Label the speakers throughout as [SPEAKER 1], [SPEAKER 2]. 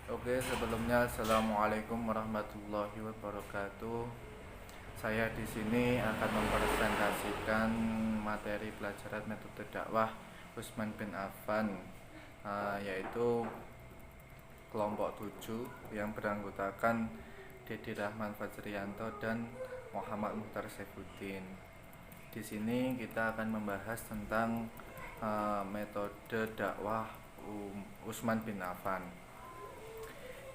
[SPEAKER 1] Oke, sebelumnya Assalamualaikum warahmatullahi wabarakatuh. Saya di sini akan mempresentasikan materi pelajaran metode dakwah Utsman bin Affan, yaitu kelompok 7 yang beranggotakan Dedi Rahman Fajrianto dan Muhammad Muhtar Saifuddin. Di sini kita akan membahas tentang metode dakwah Utsman bin Affan.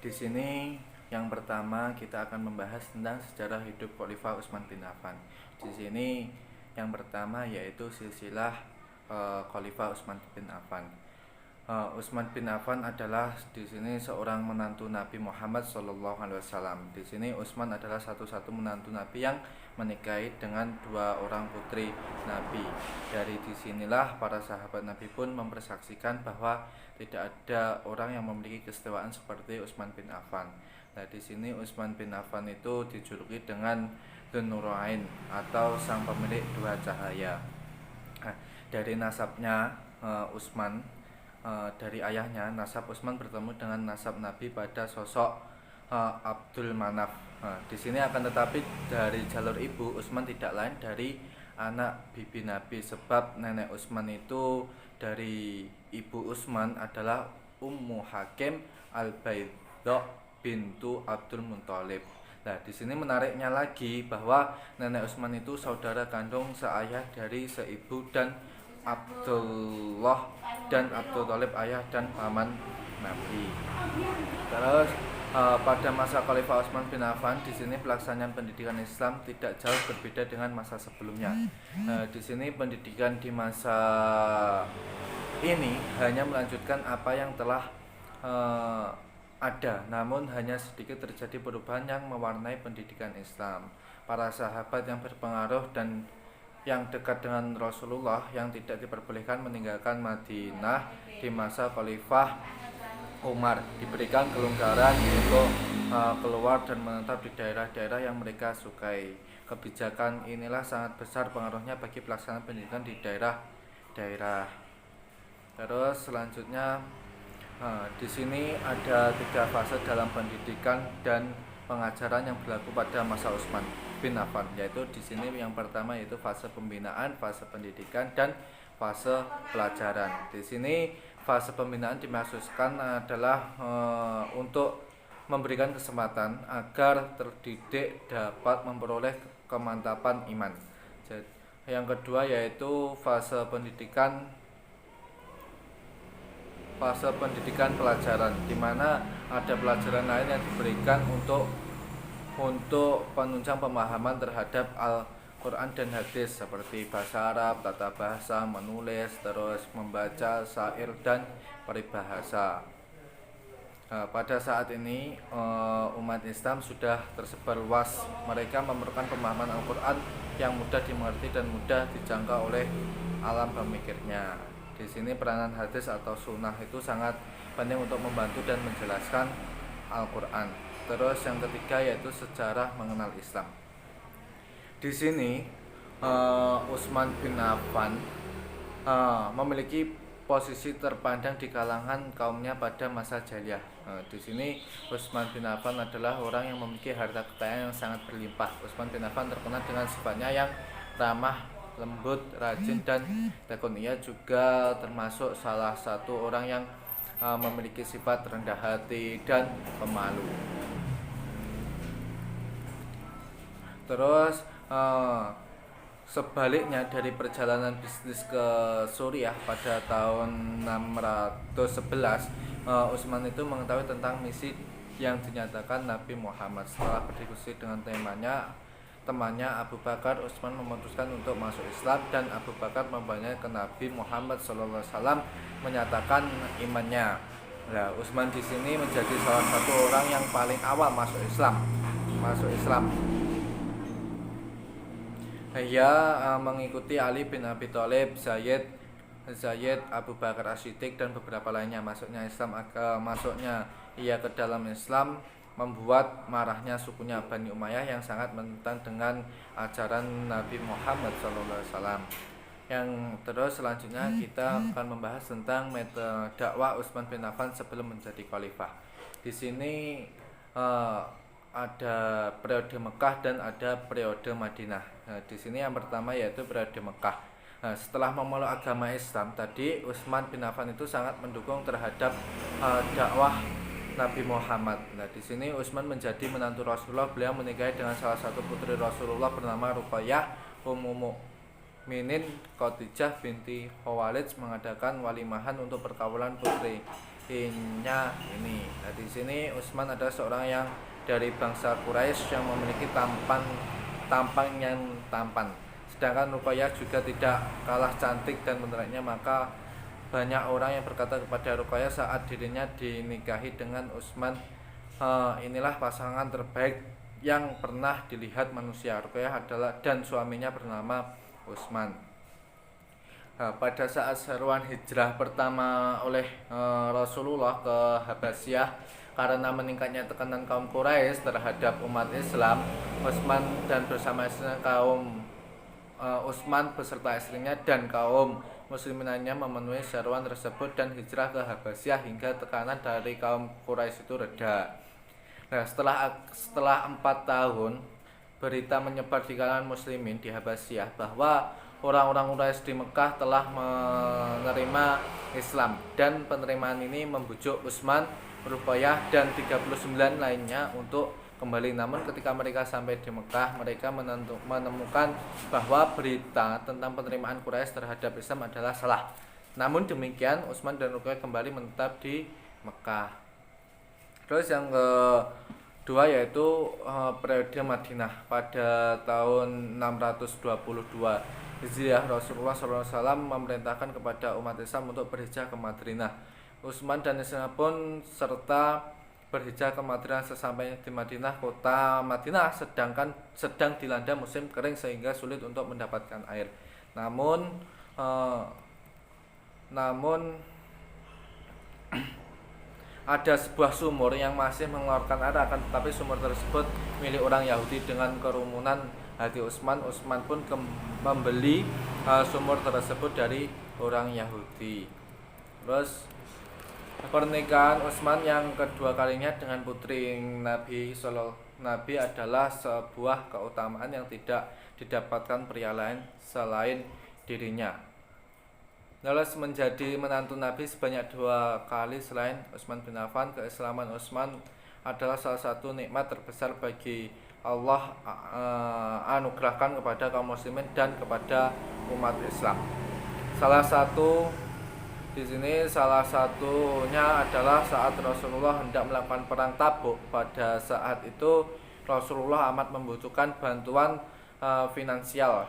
[SPEAKER 1] Di sini yang pertama kita akan membahas tentang sejarah hidup Khalifah Utsman bin Affan. Di sini yang pertama yaitu silsilah Khalifah Utsman bin Affan. Utsman bin Affan adalah di sini seorang menantu Nabi Muhammad SAW. Di sini Utsman adalah satu-satu menantu Nabi yang menikahi dengan dua orang putri Nabi. Dari disinilah para sahabat Nabi pun mempersaksikan bahwa tidak ada orang yang memiliki keistimewaan seperti Utsman bin Affan. Nah, di sini Utsman bin Affan itu dijuluki dengan Dzun Nurain atau sang pemilik dua cahaya. Nah, dari nasabnya Utsman, dari ayahnya, nasab Utsman bertemu dengan nasab Nabi pada sosok Abdul Manaf. Di sini akan tetapi dari jalur ibu Utsman tidak lain dari anak bibi Nabi, sebab nenek Utsman itu dari ibu Utsman adalah Ummu Hakim Al-Baidha bintu Abdul Muthalib. Nah, di sini menariknya lagi bahwa nenek Utsman itu saudara kandung seayah dari seibu dan Abdullah dan Abdul Thalib ayah dan paman Nabi. Terus pada masa Khalifah Utsman bin Affan, di sini pelaksanaan pendidikan Islam tidak jauh berbeda dengan masa sebelumnya. Di sini pendidikan di masa ini hanya melanjutkan apa yang telah ada, namun hanya sedikit terjadi perubahan yang mewarnai pendidikan Islam. Para sahabat yang berpengaruh dan yang dekat dengan Rasulullah yang tidak diperbolehkan meninggalkan Madinah di masa Khalifah Umar diberikan kelonggaran untuk keluar dan menetap di daerah-daerah yang mereka sukai. Kebijakan inilah sangat besar pengaruhnya bagi pelaksanaan pendidikan di daerah-daerah. Terus selanjutnya di sini ada 3 fase dalam pendidikan dan pengajaran yang berlaku pada masa Utsman bin Affan, yaitu di sini yang pertama yaitu fase pembinaan, fase pendidikan dan fase pelajaran. Di sini fase pembinaan dimaksudkan adalah untuk memberikan kesempatan agar terdidik dapat memperoleh kemantapan iman. Yang kedua yaitu fase pendidikan pelajaran, di mana ada pelajaran lain yang diberikan untuk penunjang pemahaman terhadap Al-Quran dan hadis seperti bahasa Arab, tata bahasa, menulis, terus membaca, syair dan peribahasa. Pada saat ini umat Islam sudah tersebar luas. Mereka memerlukan pemahaman Al-Quran yang mudah dimengerti dan mudah dijangkau oleh alam pemikirnya. Di sini peranan hadis atau sunnah itu sangat penting untuk membantu dan menjelaskan Al-Quran. Terus yang ketiga yaitu sejarah mengenal Islam. Di sini Utsman bin Affan memiliki posisi terpandang di kalangan kaumnya pada masa jahiliyah. Di sini Utsman bin Affan adalah orang yang memiliki harta kekayaan yang sangat berlimpah. Utsman bin Affan terkenal dengan sifatnya yang ramah, lembut, rajin dan tekun. Ia juga termasuk salah satu orang yang memiliki sifat rendah hati dan pemalu. Terus sebaliknya dari perjalanan bisnis ke Suriah pada tahun 611, Utsman itu mengetahui tentang misi yang dinyatakan Nabi Muhammad. Setelah berdiskusi dengan temannya Abu Bakar, Utsman memutuskan untuk masuk Islam dan Abu Bakar membawanya ke Nabi Muhammad SAW menyatakan imannya. Nah, Utsman di sini menjadi salah satu orang yang paling awal masuk Islam. Ia mengikuti Ali bin Abi Thalib, Zaid, Abu Bakar As-Siddiq dan beberapa lainnya. Masuknya ia ke dalam Islam membuat marahnya sukunya Bani Umayyah yang sangat menentang dengan ajaran Nabi Muhammad SAW. Yang terus selanjutnya kita akan membahas tentang metode dakwah Utsman bin Affan sebelum menjadi khalifah. Di sini eh, ada periode Mekah dan ada periode Madinah. Nah, di sini yang pertama yaitu periode Mekah. Nah, setelah memeluk agama Islam tadi, Utsman bin Affan itu sangat mendukung terhadap dakwah Nabi Muhammad. Nah, di sini Utsman menjadi menantu Rasulullah. Beliau menikahi dengan salah satu putri Rasulullah bernama Ruqayyah. Ummu Mukminin Khadijah binti Khuwailid mengadakan walimahan untuk perkawinan putrinya ini. Nah, di sini Utsman adalah seorang yang dari bangsa Quraisy yang memiliki tampang yang tampan. Sedangkan Ruqayyah juga tidak kalah cantik dan menariknya, maka banyak orang yang berkata kepada Ruqayyah saat dirinya dinikahi dengan Utsman, inilah pasangan terbaik yang pernah dilihat manusia. Ruqayyah adalah dan suaminya bernama Utsman. Pada saat seruan hijrah pertama oleh Rasulullah ke Habasyah, karena meningkatnya tekanan kaum Quraisy terhadap umat Islam, Utsman dan bersama istrinya Utsman beserta istrinya dan kaum muslimin lainnya memenuhi seruan tersebut dan hijrah ke Habasyah hingga tekanan dari kaum Quraisy itu reda. Nah, setelah 4 tahun berita menyebar di kalangan muslimin di Habasyah bahwa orang-orang Quraisy di Mekah telah menerima Islam, dan penerimaan ini membujuk Utsman, Ruqayyah dan 39 lainnya untuk kembali. Namun ketika mereka sampai di Mekah, mereka menemukan bahwa berita tentang penerimaan Quraisy terhadap Islam adalah salah. Namun demikian, Utsman dan Ruqayyah kembali menetap di Mekah. Terus yang kedua yaitu periode Madinah. Pada tahun 622 Hijriah, Rasulullah SAW memerintahkan kepada umat Islam untuk berhijrah ke Madinah. Utsman dan istrinya pun serta berhijrah ke Madinah. Sesampainya di Madinah, kota Madinah sedang dilanda musim kering sehingga sulit untuk mendapatkan air. Namun ada sebuah sumur yang masih mengeluarkan air, akan tetapi sumur tersebut milik orang Yahudi. Dengan kerumunan hati Utsman pun membeli sumur tersebut dari orang Yahudi. Terus pernikahan Utsman yang kedua kalinya dengan putri Nabi adalah sebuah keutamaan yang tidak didapatkan pria lain selain dirinya. Lalu menjadi menantu Nabi sebanyak 2 kali selain Utsman bin Affan. Keislaman Utsman adalah salah satu nikmat terbesar bagi Allah anugerahkan kepada kaum muslimin dan kepada umat Islam. Salah satunya adalah saat Rasulullah hendak melakukan perang Tabuk. Pada saat itu Rasulullah amat membutuhkan bantuan finansial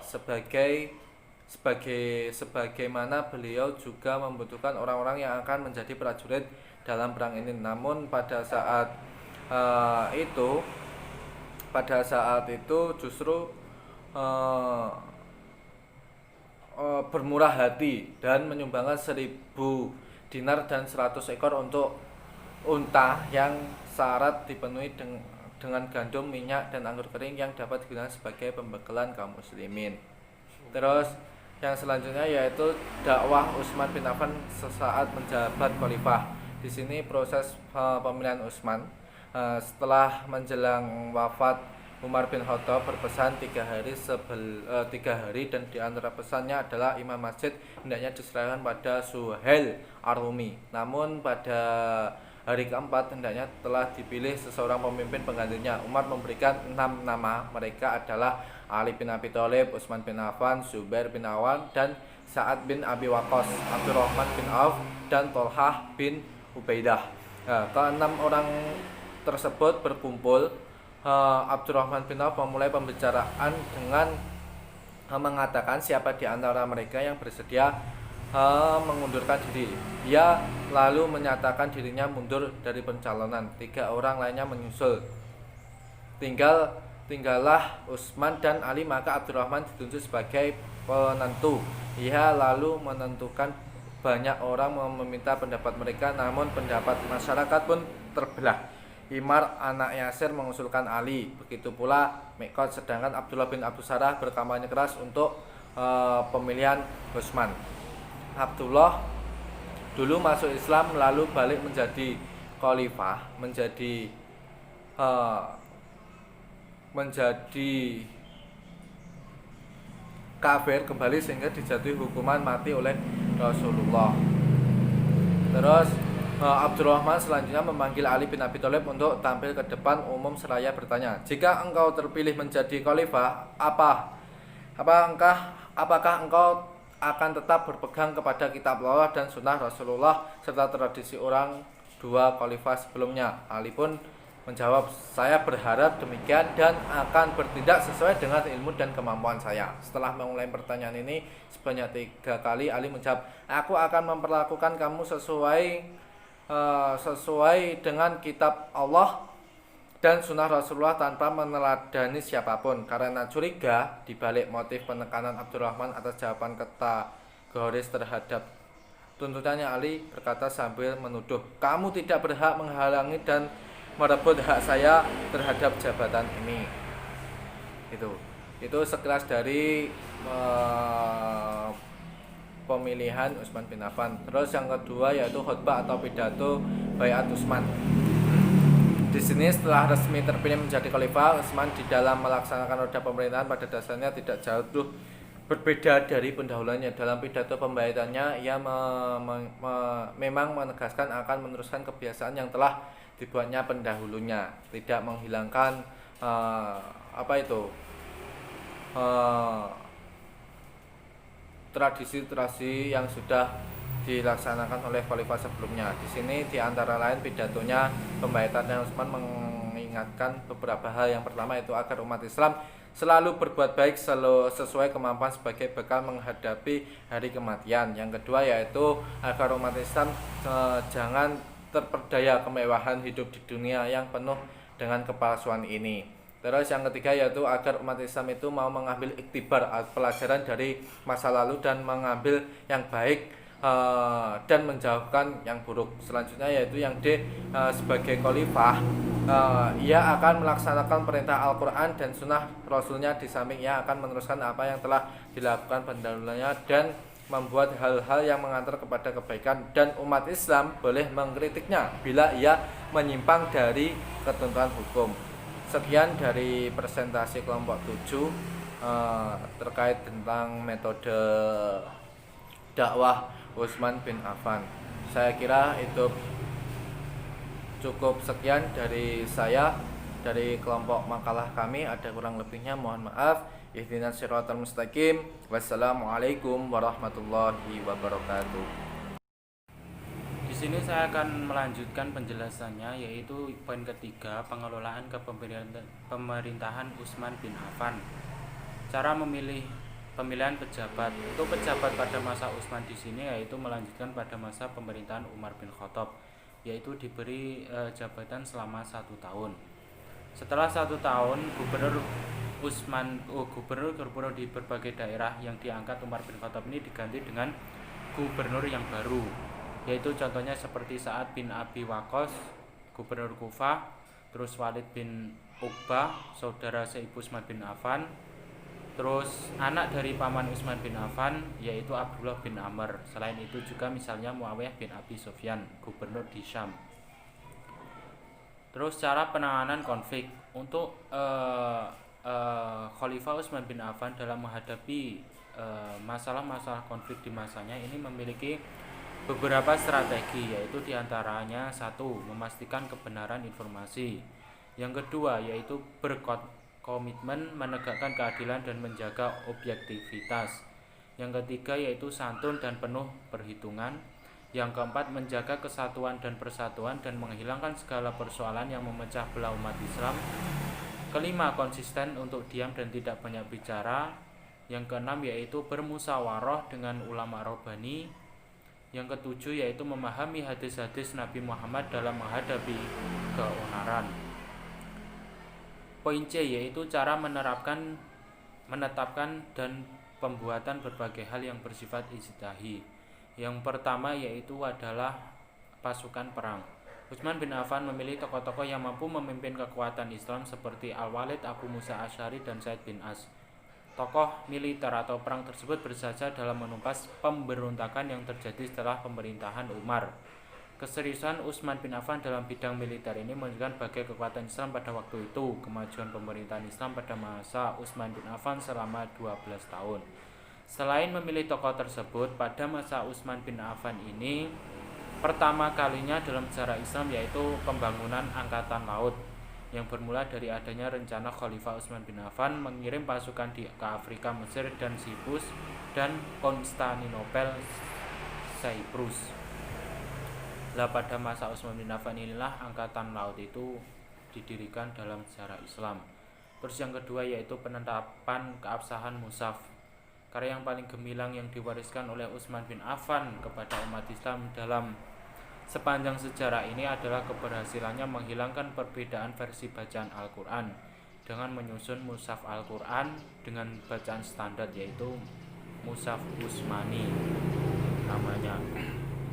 [SPEAKER 1] sebagaimana beliau juga membutuhkan orang-orang yang akan menjadi prajurit dalam perang ini. Namun pada saat itu justru bermurah hati dan menyumbangkan 1000 dinar dan 100 ekor untuk unta yang syarat dipenuhi dengan gandum, minyak, dan anggur kering yang dapat digunakan sebagai pembekalan kaum muslimin. Terus yang selanjutnya yaitu dakwah Utsman bin Affan sesaat menjabat khalifah. Di sini proses pemilihan Utsman setelah menjelang wafat Umar bin Khattab berpesan 3 hari dan di antara pesannya adalah imam masjid hendaknya diserahkan pada Suhail Ar-Rumi. Namun pada hari keempat hendaknya telah dipilih seseorang pemimpin penggantinya. Umar memberikan 6 nama. Mereka adalah Ali bin Abi Thalib, Utsman bin Affan, Zubair bin Awam, dan Sa'ad bin Abi Waqqas, Abdurrahman bin Auf, dan Thalhah bin Ubaidah. Ke-6 orang tersebut berkumpul. Abdurrahman bin Auf memulai pembicaraan dengan mengatakan siapa di antara mereka yang bersedia mengundurkan diri. Dia lalu menyatakan dirinya mundur dari pencalonan. 3 orang lainnya menyusul. Tinggallah Utsman dan Ali, maka Abdurrahman ditunjuk sebagai penentu. Ia lalu menentukan. Banyak orang meminta pendapat mereka, namun pendapat masyarakat pun terbelah. Imar anak Yasir mengusulkan Ali, begitu pula Miqdad, sedangkan Abdullah bin Abu Sarah berkampanye keras untuk pemilihan Utsman. Abdullah dulu masuk Islam lalu balik menjadi khalifah menjadi kafir kembali sehingga dijatuhi hukuman mati oleh Rasulullah. Terus Abdurrahman selanjutnya memanggil Ali bin Abi Thalib untuk tampil ke depan umum seraya bertanya, jika engkau terpilih menjadi khalifah, apakah engkau akan tetap berpegang kepada kitab Allah dan sunnah Rasulullah serta tradisi orang dua khalifah sebelumnya? Ali pun menjawab, saya berharap demikian dan akan bertindak sesuai dengan ilmu dan kemampuan saya. Setelah mengulangi pertanyaan ini sebanyak 3 kali, Ali menjawab, aku akan memperlakukan kamu sesuai dengan kitab Allah dan sunnah Rasulullah tanpa meneladani siapapun. Karena curiga dibalik motif penekanan Abdurrahman atas jawaban kategoris terhadap tuntutannya, Ali berkata sambil menuduh, kamu tidak berhak menghalangi dan merebut hak saya terhadap jabatan ini. Itu sekilas dari pemilihan Utsman bin Affan. Terus yang kedua yaitu khutbah atau pidato Baiat Utsman. Di sini setelah resmi terpilih menjadi khalifah, Utsman di dalam melaksanakan roda pemerintahan pada dasarnya tidak jauh berbeda dari pendahulunya. Dalam pidato pembaiatannya, ia memang menegaskan akan meneruskan kebiasaan yang telah dibuatnya pendahulunya, tidak menghilangkan tradisi-tradisi yang sudah dilaksanakan oleh khalifah sebelumnya. Di sini di antara lain pidatonya pembaiatan Utsman mengingatkan beberapa hal. Yang pertama itu agar umat Islam selalu berbuat baik sesuai kemampuan sebagai bekal menghadapi hari kematian. Yang kedua yaitu agar umat Islam jangan terperdaya kemewahan hidup di dunia yang penuh dengan kepalsuan ini. Terus yang ketiga yaitu agar umat Islam itu mau mengambil iktibar pelajaran dari masa lalu dan mengambil yang baik dan menjauhkan yang buruk. Selanjutnya yaitu yang D, sebagai khalifah ia akan melaksanakan perintah Al-Quran dan sunnah Rasulnya, di samping ia akan meneruskan apa yang telah dilakukan pendahulunya dan membuat hal-hal yang mengantar kepada kebaikan, dan umat Islam boleh mengkritiknya bila ia menyimpang dari ketentuan hukum. Sekian dari presentasi kelompok 7 terkait tentang metode dakwah Utsman bin Affan. Saya kira itu cukup. Sekian dari saya, dari kelompok makalah kami. Ada kurang lebihnya mohon maaf. Ihdinas siratal mustaqim. Wassalamualaikum warahmatullahi wabarakatuh.
[SPEAKER 2] Di sini saya akan melanjutkan penjelasannya, yaitu poin ketiga, pengelolaan pemerintahan Utsman bin Affan. Cara pemilihan pejabat. Untuk pejabat pada masa Utsman di sini yaitu melanjutkan pada masa pemerintahan Umar bin Khattab, yaitu diberi jabatan selama 1 tahun. Setelah 1 tahun, gubernur di berbagai daerah yang diangkat Umar bin Khattab ini diganti dengan gubernur yang baru, yaitu contohnya seperti Sa'ad bin Abi Waqqas, gubernur Kufah, terus Walid bin Uqbah, saudara seibu Utsman bin Affan, terus anak dari paman Utsman bin Affan yaitu Abdullah bin Amr. Selain itu juga misalnya Muawiyah bin Abi Sufyan, gubernur di Syam. Terus cara penanganan konflik. Untuk Khalifah Utsman bin Affan dalam menghadapi masalah-masalah konflik di masanya ini memiliki beberapa strategi, yaitu diantaranya 1. Memastikan kebenaran informasi. Yang kedua yaitu berkomitmen menegakkan keadilan dan menjaga objektivitas. Yang ketiga yaitu santun dan penuh perhitungan. Yang keempat menjaga kesatuan dan persatuan dan menghilangkan segala persoalan yang memecah belah umat Islam. Kelima, konsisten untuk diam dan tidak banyak bicara. Yang keenam yaitu bermusyawarah dengan ulama robbani. Yang ketujuh yaitu memahami hadis-hadis Nabi Muhammad dalam menghadapi keonaran. Poin C yaitu cara menetapkan dan pembuatan berbagai hal yang bersifat ijtihadi. Yang pertama yaitu adalah pasukan perang. Utsman bin Affan memilih tokoh-tokoh yang mampu memimpin kekuatan Islam seperti Al-Walid, Abu Musa Asy'ari, dan Zaid bin As. Tokoh militer atau perang tersebut berjasa dalam menumpas pemberontakan yang terjadi setelah pemerintahan Umar. Keseriusan Utsman bin Affan dalam bidang militer ini menunjukkan bagai kekuatan Islam pada waktu itu. Kemajuan pemerintahan Islam pada masa Utsman bin Affan selama 12 tahun. Selain memilih tokoh tersebut, pada masa Utsman bin Affan ini pertama kalinya dalam sejarah Islam yaitu pembangunan angkatan laut yang bermula dari adanya rencana Khalifah Utsman bin Affan mengirim pasukan ke Afrika, Mesir, dan Siprus dan Konstantinopel, Cyprus. Lah pada masa Utsman bin Affan inilah angkatan laut itu didirikan dalam sejarah Islam. Terus yang kedua yaitu penetapan keabsahan mushaf. Karya yang paling gemilang yang diwariskan oleh Utsman bin Affan kepada umat Islam dalam sepanjang sejarah ini adalah keberhasilannya menghilangkan perbedaan versi bacaan Al-Quran dengan menyusun mushaf Al-Quran dengan bacaan standar yaitu mushaf Utsmani namanya.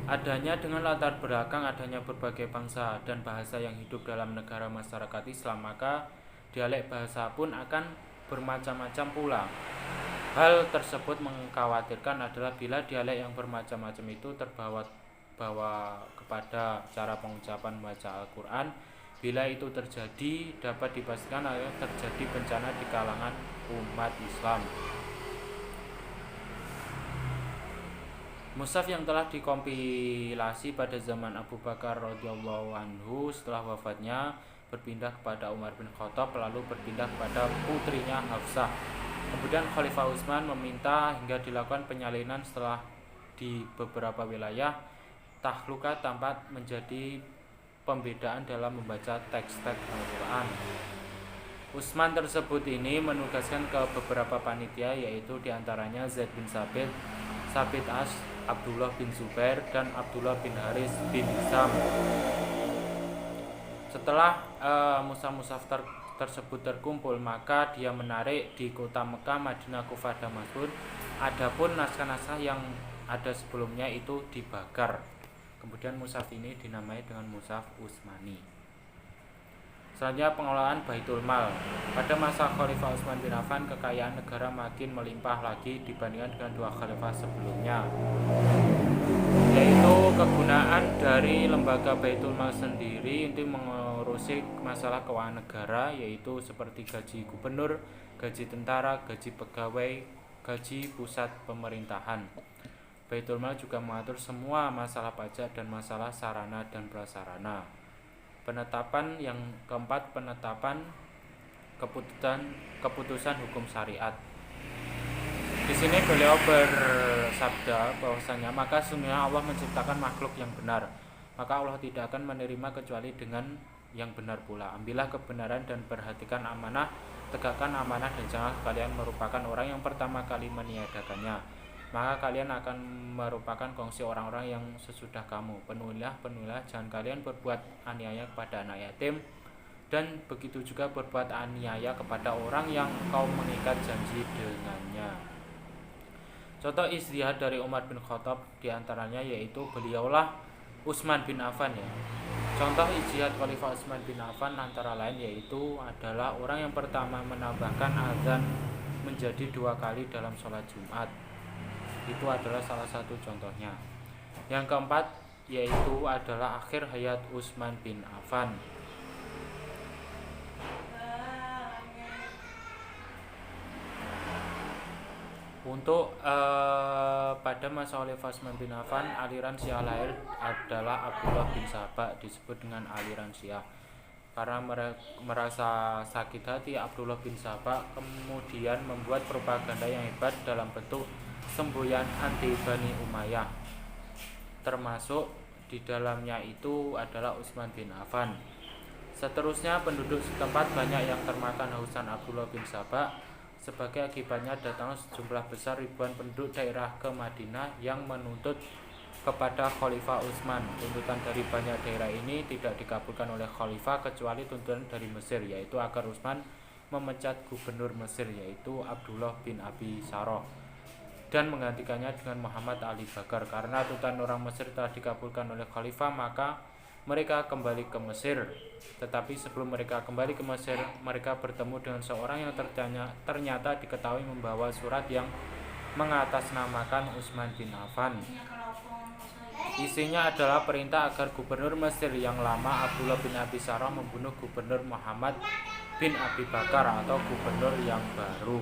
[SPEAKER 2] Adanya dengan latar belakang adanya berbagai bangsa dan bahasa yang hidup dalam negara masyarakat Islam, maka dialek bahasa pun akan bermacam-macam pula. Hal tersebut mengkhawatirkan adalah bila dialek yang bermacam-macam itu terbawa kepada cara pengucapan membaca Al-Quran. Bila itu terjadi, dapat dipastikan akan terjadi bencana di kalangan umat Islam. Mushaf yang telah dikompilasi pada zaman Abu Bakar radhiyallahu anhu setelah wafatnya berpindah kepada Umar bin Khattab, lalu berpindah kepada putrinya Hafsah. Kemudian Khalifah Utsman meminta hingga dilakukan penyalinan setelah di beberapa wilayah tahluka tampak menjadi pembedaan dalam membaca teks-teks Al-Quran. Utsman tersebut ini menugaskan ke beberapa panitia yaitu diantaranya Zaid bin Sabit As, Abdullah bin Zubair, dan Abdullah bin Haris bin Hisam. Setelah mushaf-mushaf tersebut terkumpul, maka dia menarik di kota Mekah, Madinah, Kufah, dan Damaskus. Adapun naskah-naskah yang ada sebelumnya itu dibakar. Kemudian mushaf ini dinamai dengan mushaf Utsmani. Selanjutnya pengelolaan Baitul Mal. Pada masa Khalifah Utsman bin Affan, kekayaan negara makin melimpah lagi dibandingkan dengan dua khalifah sebelumnya, yaitu kegunaan dari lembaga Baitul Mal sendiri untuk mengurusi masalah keuangan negara, yaitu seperti gaji gubernur, gaji tentara, gaji pegawai, gaji pusat pemerintahan. Baitul Mal juga mengatur semua masalah pajak dan masalah sarana dan prasarana. Penetapan yang keempat, penetapan keputusan hukum syariat. Di sini beliau bersabda bahwasanya maka sesungguhnya Allah menciptakan makhluk yang benar, maka Allah tidak akan menerima kecuali dengan yang benar pula. Ambillah kebenaran dan perhatikan amanah, tegakkan amanah dan jangan kalian merupakan orang yang pertama kali meniadakannya, maka kalian akan merupakan kongsi orang-orang yang sesudah kamu. Penuhilah, jangan kalian berbuat aniaya kepada anak yatim, dan begitu juga berbuat aniaya kepada orang yang kau mengikat janji dengannya. Contoh ijtihad dari Umar bin Khattab diantaranya yaitu beliaulah Utsman bin Affan ya. Contoh ijtihad Khalifah Utsman bin Affan antara lain yaitu adalah orang yang pertama menambahkan azan menjadi 2 kali dalam sholat Jumat. Itu adalah salah satu contohnya. Yang keempat yaitu adalah akhir hayat Utsman bin Affan. Untuk pada masa Khalifah Utsman bin Affan, aliran Syiah lahir adalah Abdullah bin Sabah, disebut dengan aliran Syiah. Karena merasa sakit hati, Abdullah bin Sabah kemudian membuat propaganda yang hebat dalam bentuk semboyan anti Bani Umayyah. Termasuk di dalamnya itu adalah Utsman bin Affan. Seterusnya penduduk setempat banyak yang termakan hausan Abdullah bin Sabah. Sebagai akibatnya datang sejumlah besar ribuan penduduk daerah ke Madinah yang menuntut kepada Khalifah Utsman. Tuntutan dari banyak daerah ini tidak dikabulkan oleh Khalifah kecuali tuntutan dari Mesir, yaitu agar Utsman memecat gubernur Mesir yaitu Abdullah bin Abi Sarh dan menggantikannya dengan Muhammad Ali Bakar. Karena tuntutan orang Mesir telah dikabulkan oleh Khalifah, maka mereka kembali ke Mesir. Tetapi sebelum mereka kembali ke Mesir, mereka bertemu dengan seorang yang ternyata diketahui membawa surat yang mengatasnamakan Utsman bin Affan. Isinya adalah perintah agar gubernur Mesir yang lama Abdullah bin Abi Sarah membunuh gubernur Muhammad bin Abi Bakar atau gubernur yang baru.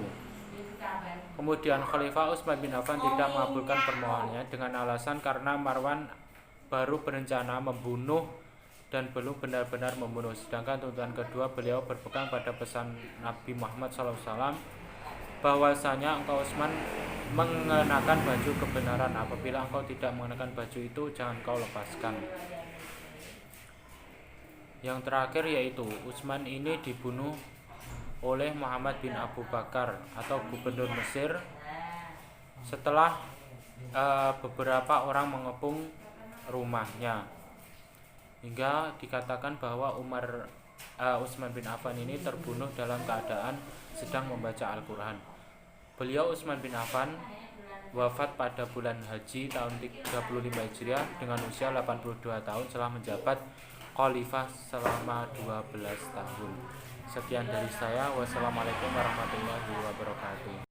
[SPEAKER 2] Kemudian Khalifah Utsman bin Affan tidak mengabulkan permohonannya dengan alasan karena Marwan baru berencana membunuh dan belum benar-benar membunuh. Sedangkan tuntutan kedua, beliau berpegang pada pesan Nabi Muhammad SAW bahwasanya engkau Utsman mengenakan baju kebenaran. Apabila engkau tidak mengenakan baju itu, jangan kau lepaskan. Yang terakhir yaitu Utsman ini dibunuh oleh Muhammad bin Abu Bakar atau gubernur Mesir setelah beberapa orang mengepung rumahnya, hingga dikatakan bahwa Utsman bin Affan ini terbunuh dalam keadaan sedang membaca Al-Quran. Beliau Utsman bin Affan wafat pada bulan Haji tahun 35 Hijriah dengan usia 82 tahun setelah menjabat khalifah selama 12 tahun. Sekian dari saya. Wassalamualaikum warahmatullahi wabarakatuh.